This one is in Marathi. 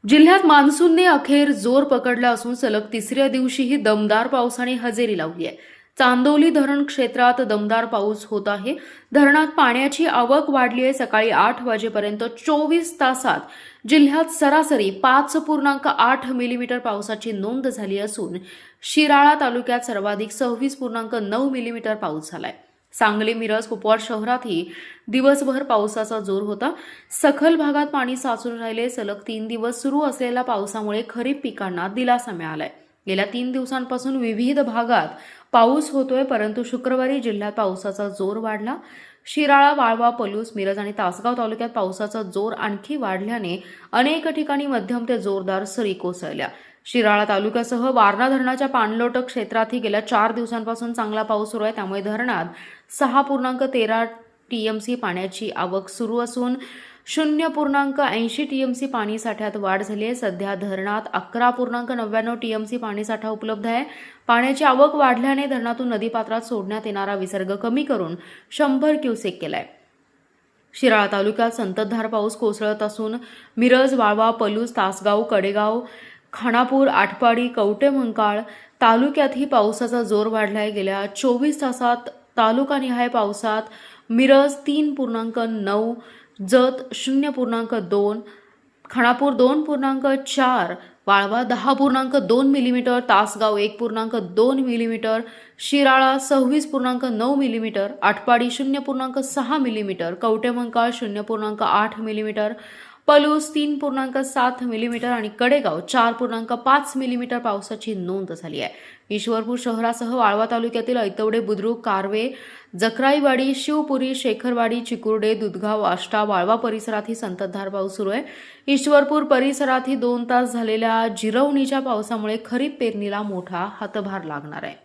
जिल्ह्यात मान्सूनने अखेर जोर पकडला असून सलग तिसऱ्या दिवशीही दमदार पावसाने हजेरी लावली आहे. चांदोली धरण क्षेत्रात दमदार पाऊस होत आहे. धरणात पाण्याची आवक वाढली आहे. सकाळी 8 वाजेपर्यंत 24 तासात जिल्ह्यात सरासरी 5.8 मिलीमीटर पावसाची नोंद झाली असून शिराळा तालुक्यात सर्वाधिक 26.9 मिलीमीटर पाऊस झालाय. सांगली, मिरज, कुपवाड शहरातही दिवसभर पावसाचा जोर होता. सखल भागात पाणी साचून राहिले. सलग 3 दिवस सुरू असलेल्या पावसामुळे खरीप पिकांना दिलासा मिळालाय. गेल्या 3 दिवसांपासून विविध भागात पाऊस होतोय, परंतु शुक्रवारी जिल्ह्यात पावसाचा जोर वाढला. शिराळा, वाळवा, पलूस, मिरज आणि तासगाव तालुक्यात पावसाचा जोर आणखी वाढल्याने अनेक ठिकाणी मध्यम ते जोरदार सरी कोसळल्या. शिराळा तालुक्यासह वारणा धरणाच्या पाणलोट क्षेत्रातही गेल्या 4 दिवसांपासून चांगला पाऊस सुरू आहे. त्यामुळे धरणात 6.13 टीएमसी पाण्याची आवक सुरू असून 0.80 टीएमसी पाणी साठ्यात वाढ झाली आहे. सध्या धरणात 11.99 टीएमसी पाणीसाठा उपलब्ध आहे. पाण्याची आवक वाढल्याने धरणातून नदीपात्रात सोडण्यात येणारा विसर्ग कमी करून 100 क्युसेक केलाय. शिराळा तालुक्यात संततधार पाऊस कोसळत असून मिरज, वाळवा, पलूस, तासगाव, कडेगाव, खानापूर, आटपाडी, कवठेमंकाळ तालुक्यातही पावसाचा जोर वाढलाय. गेल्या 24 तासात तालुकानिहाय पावसात Miraj 3.9, Jath 0.2, Khanapur 2.4, Walwa 10.2 millimetre, Tasgaon 1.2 millimetre, Shirala 26.9 millimetre, Atpadi 0.6 millimetre, Kavathemahankal 0.8 millimetre, Palus 3.7 millimetre आणि कडेगाव 4.5 मिलीमीटर पावसाची नोंद झाली आहे. ईश्वरपूर शहरासह वाळवा तालुक्यातील ऐतवडे, बुद्रुक, कारवे, जकराईवाडी, शिवपुरी, शेखरवाडी, चिकुर्डे, दुधगाव, आष्टा, वाळवा परिसरातही संततधार पाऊस सुरू आहे. ईश्वरपूर परिसरातही 2 तास झालेल्या जिरवणीच्या पावसामुळे खरीप पेरणीला मोठा हातभार लागणार आहे.